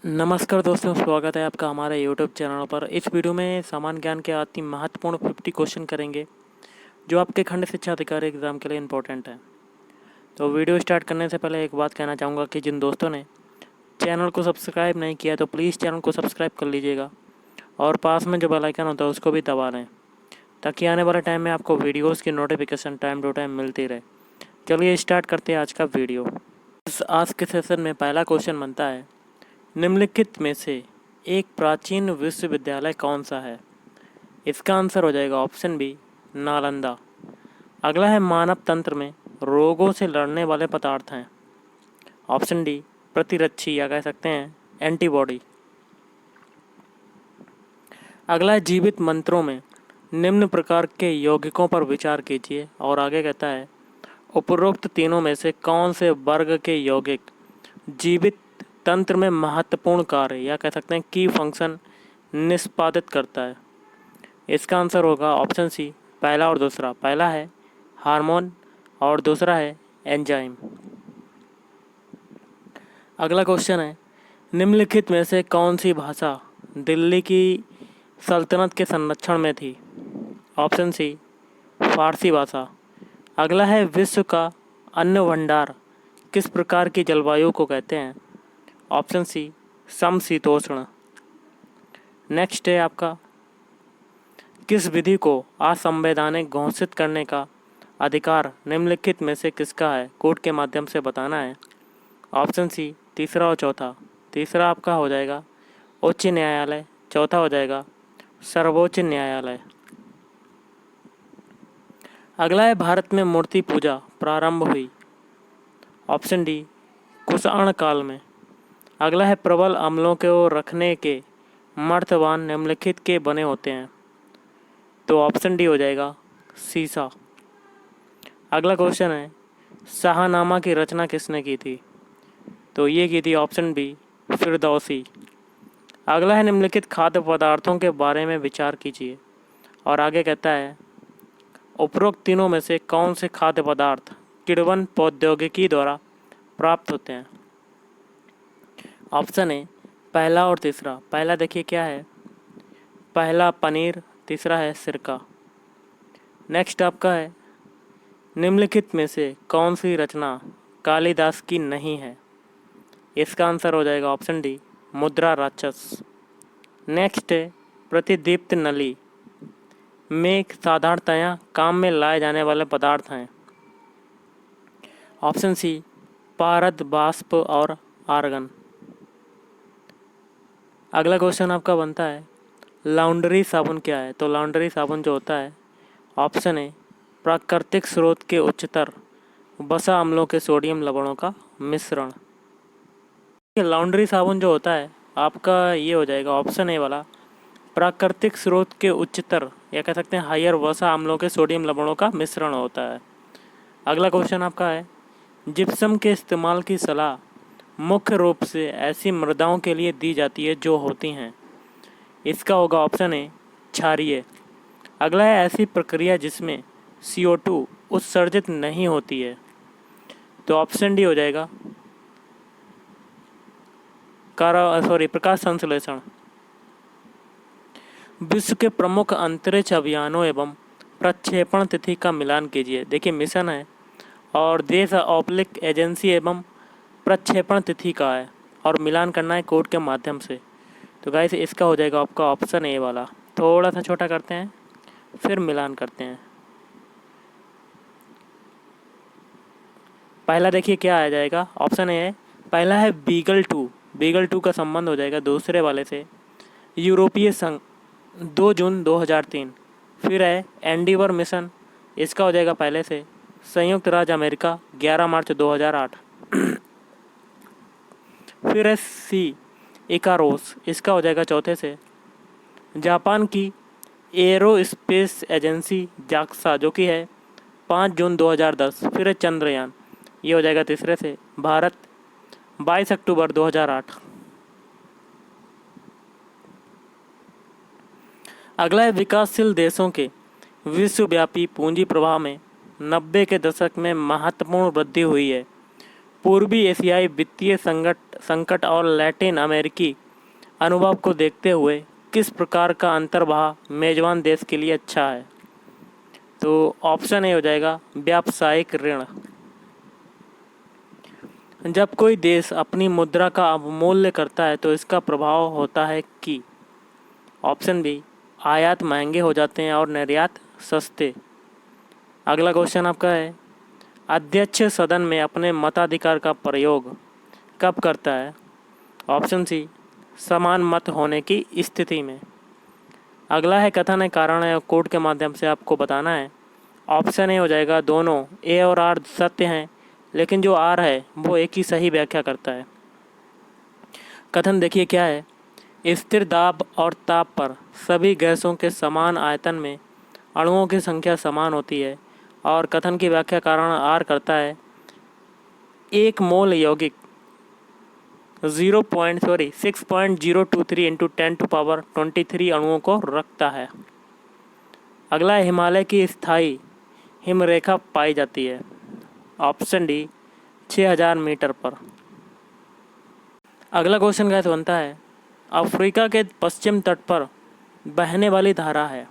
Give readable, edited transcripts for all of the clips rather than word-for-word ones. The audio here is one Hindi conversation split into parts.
नमस्कार दोस्तों, स्वागत है आपका हमारे यूट्यूब चैनल पर। इस वीडियो में सामान्य ज्ञान के अति महत्वपूर्ण 50 क्वेश्चन करेंगे जो आपके खंड शिक्षा अधिकारी एग्ज़ाम के लिए इम्पोर्टेंट है। तो वीडियो स्टार्ट करने से पहले एक बात कहना चाहूँगा कि जिन दोस्तों ने चैनल को सब्सक्राइब नहीं किया तो प्लीज़ चैनल को सब्सक्राइब कर लीजिएगा और पास में जो बेल आइकन होता है उसको भी दबा लें ताकि आने वाले टाइम में आपको वीडियोज़ की नोटिफिकेशन टाइम टू टाइम मिलती रहे। चलिए स्टार्ट करते हैं आज का वीडियो। आज के सेशन में पहला क्वेश्चन बनता है, निम्नलिखित में से एक प्राचीन विश्वविद्यालय कौन सा है? इसका आंसर हो जाएगा ऑप्शन बी, नालंदा। अगला है, मानव तंत्र में रोगों से लड़ने वाले पदार्थ हैं। ऑप्शन डी, प्रतिरक्षी या कह सकते हैं एंटीबॉडी। अगला है, जीवित मंत्रों में निम्न प्रकार के यौगिकों पर विचार कीजिए। और आगे कहता है, उपरोक्त तीनों में से कौन से वर्ग के यौगिक जीवित तंत्र में महत्वपूर्ण कार्य या कह सकते हैं की फंक्शन निष्पादित करता है? इसका आंसर होगा ऑप्शन सी, पहला और दूसरा। पहला है हार्मोन और दूसरा है एंजाइम। अगला क्वेश्चन है, निम्नलिखित में से कौन सी भाषा दिल्ली की सल्तनत के संरक्षण में थी? ऑप्शन सी, फारसी भाषा। अगला है, विश्व का अन्न भंडार किस प्रकार की जलवायु को कहते हैं? ऑप्शन सी, समशीतोष्ण। नेक्स्ट है आपका, किस विधि को असंवैधानिक घोषित करने का अधिकार निम्नलिखित में से किसका है? कोर्ट के माध्यम से बताना है। ऑप्शन सी, तीसरा और चौथा। तीसरा आपका हो जाएगा उच्च न्यायालय, चौथा हो जाएगा सर्वोच्च न्यायालय। अगला है, भारत में मूर्ति पूजा प्रारंभ हुई? ऑप्शन डी, कुषाण काल में। अगला है, प्रबल अम्लों को रखने के मर्तबान निम्नलिखित के बने होते हैं? तो ऑप्शन डी हो जाएगा सीसा। अगला क्वेश्चन है, शाहनामा की रचना किसने की थी? तो ये की थी ऑप्शन बी, फिरदौसी। अगला है, निम्नलिखित खाद्य पदार्थों के बारे में विचार कीजिए। और आगे कहता है, उपरोक्त तीनों में से कौन से खाद्य पदार्थ किण्वन प्रौद्योगिकी द्वारा प्राप्त होते हैं? ऑप्शन है पहला और तीसरा। पहला देखिए क्या है, पहला पनीर, तीसरा है सिरका। नेक्स्ट आपका है, निम्नलिखित में से कौन सी रचना कालिदास की नहीं है? इसका आंसर हो जाएगा ऑप्शन डी, मुद्रा राक्षस। नेक्स्ट है, प्रतिदीप्त नली में साधारणतया काम में लाए जाने वाले पदार्थ हैं? ऑप्शन सी, पारद, बाष्प और आर्गन। अगला क्वेश्चन आपका बनता है, लॉन्ड्री साबुन क्या है? तो लॉन्ड्री साबुन जो होता है, ऑप्शन ए, प्राकृतिक स्रोत के उच्चतर वसा अम्लों के सोडियम लवणों का मिश्रण। लॉन्ड्री साबुन जो होता है आपका ये हो जाएगा ऑप्शन ए वाला, प्राकृतिक स्रोत के उच्चतर या कह सकते हैं हायर वसा अम्लों के सोडियम लवणों का मिश्रण होता है। अगला क्वेश्चन आपका है, जिप्सम के इस्तेमाल की सलाह मुख्य रूप से ऐसी मृदाओं के लिए दी जाती है जो होती हैं? इसका होगा ऑप्शन ए, क्षारीय। अगला है, ऐसी प्रक्रिया जिसमें CO2 उत्सर्जित नहीं होती है? तो ऑप्शन डी हो जाएगा प्रकाश संश्लेषण। विश्व के प्रमुख अंतरिक्ष अभियानों एवं प्रक्षेपण तिथि का मिलान कीजिए। देखिए मिशन है और देश ऑब्लिक एजेंसी एवं प्रक्षेपण तिथि का है और मिलान करना है कोर्ट के माध्यम से। तो गाइस इसका हो जाएगा आपका ऑप्शन ए वाला। थोड़ा सा छोटा करते हैं फिर मिलान करते हैं। पहला देखिए क्या आ जाएगा, ऑप्शन ए है, पहला है बीगल 2। बीगल 2 का संबंध हो जाएगा दूसरे वाले से, यूरोपीय संघ 2 जून 2003। फिर है एंडीवर मिशन, इसका हो जाएगा पहले से, संयुक्त राज्य अमेरिका 11 मार्च 2008। फिर है सी, इकारोस, इसका हो जाएगा चौथे से, जापान की एरोस्पेस एजेंसी जाक्सा जो कि है 5 जून 2010। फिर है चंद्रयान, ये हो जाएगा तीसरे से, भारत 22 अक्टूबर 2008। अगला है, विकासशील देशों के विश्वव्यापी पूंजी प्रवाह में 90 के दशक में महत्वपूर्ण वृद्धि हुई है। पूर्वी एशियाई वित्तीय संकट और लैटिन अमेरिकी अनुभव को देखते हुए किस प्रकार का अंतर्वाह मेजबान देश के लिए अच्छा है? तो ऑप्शन ए हो जाएगा व्यावसायिक ऋण। जब कोई देश अपनी मुद्रा का अवमूल्य करता है तो इसका प्रभाव होता है कि ऑप्शन बी आयात महंगे हो जाते हैं और निर्यात सस्ते। अगला क्वेश्चन आपका है, अध्यक्ष सदन में अपने मताधिकार का प्रयोग कब करता है? ऑप्शन सी समान मत होने की स्थिति में। अगला है, कथन है, कारण है और कोड के माध्यम से आपको बताना है। ऑप्शन ए हो जाएगा दोनों, ए और आर सत्य हैं, लेकिन जो आर है वो एक ही सही व्याख्या करता है। कथन देखिए क्या है, स्थिर दाब और ताप पर सभी गैसों के समान आयतन में अणुओं की संख्या समान होती है। और कथन की व्याख्या कारण आर करता है, एक मोल यौगिक 6.023 इंटू 10⁻23 अणुओं को रखता है। अगला है, हिमालय की स्थायी हिमरेखा पाई जाती है। ऑप्शन डी 6000 मीटर पर। अगला क्वेश्चन कैसे बनता है, अफ्रीका के पश्चिम तट पर बहने वाली धारा है।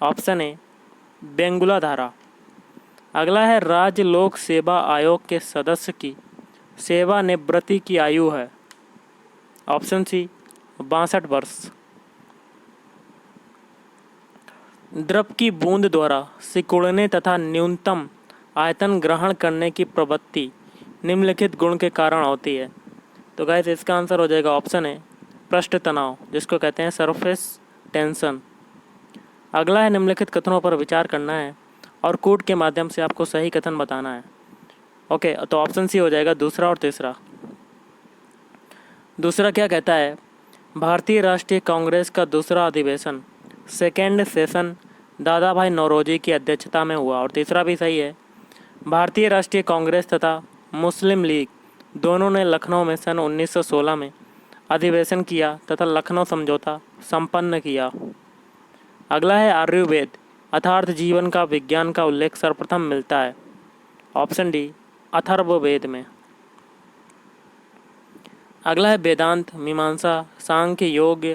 ऑप्शन ए बेंगुला धारा। अगला है, राज्य लोक सेवा आयोग के सदस्य की सेवानिवृत्ति की आयु है। ऑप्शन सी 62 वर्ष। द्रव की बूंद द्वारा सिकुड़ने तथा न्यूनतम आयतन ग्रहण करने की प्रवृत्ति निम्नलिखित गुण के कारण होती है। तो गाइस इसका आंसर हो जाएगा ऑप्शन है पृष्ठ तनाव, जिसको कहते हैं सरफेस टेंशन। अगला है, निम्नलिखित कथनों पर विचार करना है और कोड के माध्यम से आपको सही कथन बताना है। ओके, तो ऑप्शन सी हो जाएगा दूसरा और तीसरा। दूसरा क्या कहता है, भारतीय राष्ट्रीय कांग्रेस का दूसरा अधिवेशन सेकेंड सेशन दादा भाई नौरोजी की अध्यक्षता में हुआ। और तीसरा भी सही है, भारतीय राष्ट्रीय कांग्रेस तथा मुस्लिम लीग दोनों ने लखनऊ में सन 1916 में अधिवेशन किया तथा लखनऊ समझौता संपन्न किया। अगला है, आयुर्वेद अर्थात जीवन का विज्ञान का उल्लेख सर्वप्रथम मिलता है। ऑप्शन डी अथर्ववेद में। अगला है, वेदांत, मीमांसा, सांख्य, योग,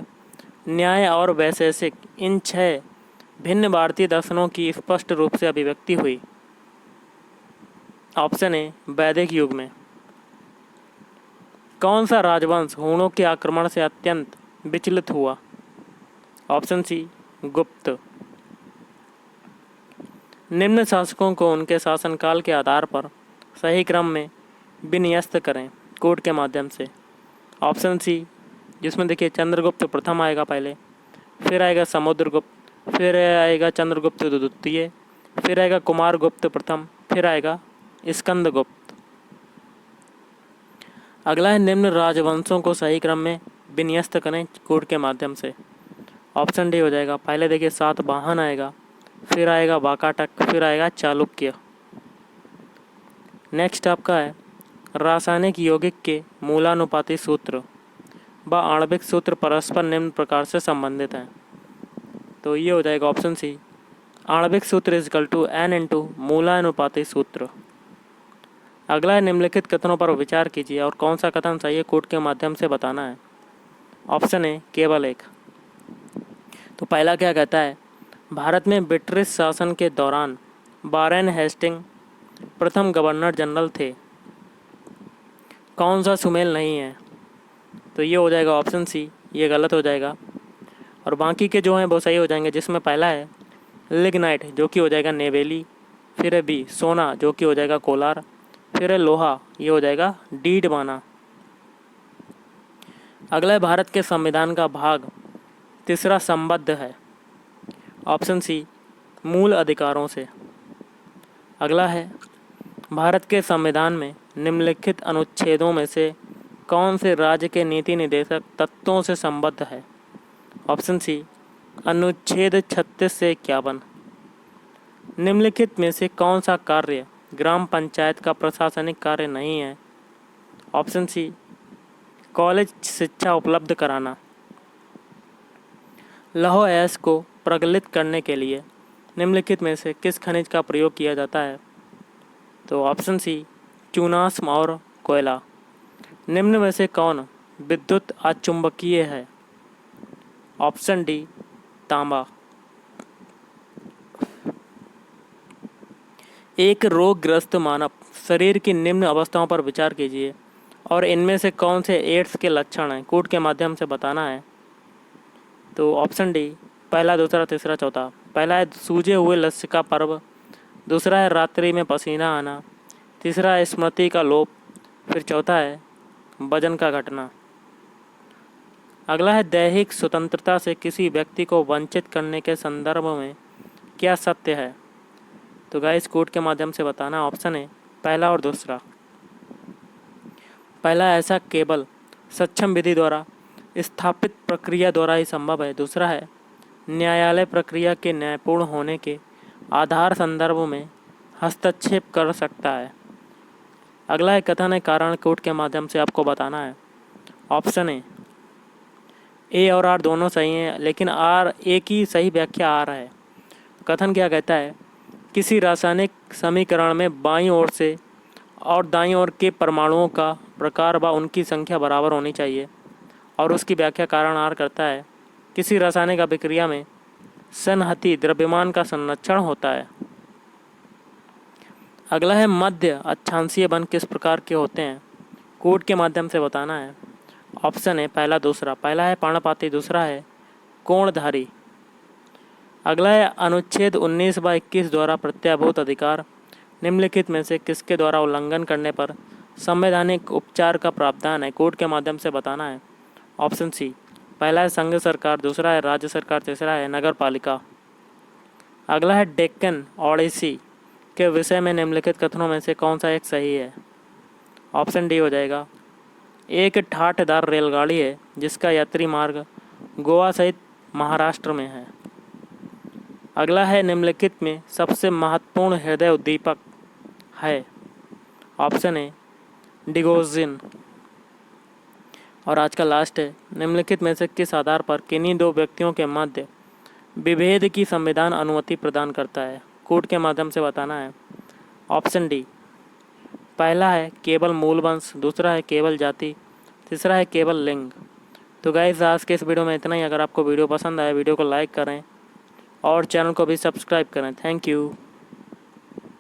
न्याय और वैशेषिक इन 6 भिन्न भारतीय दर्शनों की स्पष्ट रूप से अभिव्यक्ति हुई। ऑप्शन ए वैदिक युग में। कौन सा राजवंश हूणों के आक्रमण से अत्यंत विचलित हुआ? ऑप्शन सी गुप्त। निम्न शासकों को उनके शासनकाल के आधार पर सही क्रम में विन्यस्त करें कोड के माध्यम से। ऑप्शन सी, जिसमें देखिए चंद्रगुप्त प्रथम आएगा पहले, फिर आएगा समुद्रगुप्त, फिर आएगा चंद्रगुप्त द्वितीय, फिर आएगा कुमारगुप्त प्रथम, फिर आएगा स्कंदगुप्त। अगला है, निम्न राजवंशों को सही क्रम में विन्यस्त करें कोड के माध्यम से। ऑप्शन डी हो जाएगा, पहले देखिए सातवाहन आएगा, फिर आएगा वाकाटक, फिर आएगा चालुक्य। नेक्स्ट आपका है, रासायनिक यौगिक के मूलानुपाती सूत्र व आणविक सूत्र परस्पर निम्न प्रकार से संबंधित हैं। तो ये हो जाएगा ऑप्शन सी, आणविक सूत्र इजकल N इंटू मूलानुपाती सूत्र। अगला है, निम्नलिखित कथनों पर विचार कीजिए और कौन सा कथन सही है कोड के माध्यम से बताना है। ऑप्शन ए केवल एक। तो पहला क्या कहता है, भारत में ब्रिटिश शासन के दौरान वारेन हेस्टिंग प्रथम गवर्नर जनरल थे। कौन सा सुमेल नहीं है? तो ये हो जाएगा ऑप्शन सी, ये गलत हो जाएगा और बाकी के जो हैं वो सही हो जाएंगे, जिसमें पहला है लिग्नाइट जो कि हो जाएगा नेवेली, फिर है बी सोना जो कि हो जाएगा कोलार, फिर है लोहा, ये हो जाएगा डीडवाना। अगला है, भारत के संविधान का भाग तीसरा संबद्ध है। ऑप्शन सी मूल अधिकारों से। अगला है, भारत के संविधान में निम्नलिखित अनुच्छेदों में से कौन से राज्य के नीति निर्देशक तत्वों से संबद्ध है? ऑप्शन सी अनुच्छेद 36 से 51। निम्नलिखित में से कौन सा कार्य ग्राम पंचायत का प्रशासनिक कार्य नहीं है? ऑप्शन सी कॉलेज शिक्षा उपलब्ध कराना। लौह अयस्क को प्रज्वलित करने के लिए निम्नलिखित में से किस खनिज का प्रयोग किया जाता है? तो ऑप्शन सी चूनास्म और कोयला। निम्न में से कौन विद्युत अचुंबकीय है? ऑप्शन डी तांबा। एक रोगग्रस्त मानव शरीर की निम्न अवस्थाओं पर विचार कीजिए और इनमें से कौन से एड्स के लक्षण हैं कोड के माध्यम से बताना है। तो ऑप्शन डी पहला, दूसरा, तीसरा, चौथा। पहला है सूजे हुए लसिका पर्व, दूसरा है रात्रि में पसीना आना, तीसरा है स्मृति का लोप, फिर चौथा है वजन का घटना। अगला है दैहिक स्वतंत्रता से किसी व्यक्ति को वंचित करने के संदर्भ में क्या सत्य है? तो गाइस कोड के माध्यम से बताना। ऑप्शन है पहला और दूसरा। पहला, ऐसा केवल सक्षम विधि द्वारा स्थापित प्रक्रिया द्वारा ही संभव है। दूसरा है न्यायालय प्रक्रिया के न्यायपूर्ण होने के आधार संदर्भ में हस्तक्षेप कर सकता है। अगला है कथन है कारण कोड के माध्यम से आपको बताना है। ऑप्शन है ए और आर दोनों सही हैं, लेकिन आर ए की सही व्याख्या आर है। कथन क्या कहता है? किसी रासायनिक समीकरण में बाईं ओर से और दाईं ओर के परमाणुओं का प्रकार व उनकी संख्या बराबर होनी चाहिए, और उसकी व्याख्या कारण आर करता है किसी रासायनिक अभिक्रिया में संहति द्रव्यमान का संरक्षण होता है। अगला है मध्य अक्षांशीय बंध किस प्रकार के होते हैं? कोड के माध्यम से बताना है। ऑप्शन है पहला, दूसरा। पहला है पर्णपाती, दूसरा है कोणधारी। अगला है अनुच्छेद 19 व 21 द्वारा प्रत्याभूत अधिकार निम्नलिखित में से किसके द्वारा उल्लंघन करने पर संवैधानिक उपचार का प्रावधान है? कोड के माध्यम से बताना है। ऑप्शन सी पहला है संघ सरकार, दूसरा है राज्य सरकार, तीसरा है नगर पालिका। अगला है डेक्कन ओडिसी के विषय में निम्नलिखित कथनों में से कौन सा एक सही है? ऑप्शन डी हो जाएगा। एक ठाठदार रेलगाड़ी है जिसका यात्री मार्ग गोवा सहित महाराष्ट्र में है। अगला है निम्नलिखित में सबसे महत्वपूर्ण हृदय उद्दीपक है। ऑप्शन है डिगोजिन। और आज का लास्ट है निम्नलिखित में से किस आधार पर किन्हीं दो व्यक्तियों के मध्य विभेद की संविधान अनुमति प्रदान करता है? कोड के माध्यम से बताना है। ऑप्शन डी पहला है केवल मूल वंश, दूसरा है केवल जाति, तीसरा है केवल लिंग। तो गाइस आज के इस वीडियो में इतना ही। अगर आपको वीडियो पसंद आए वीडियो को लाइक करें और चैनल को भी सब्सक्राइब करें। Thank you.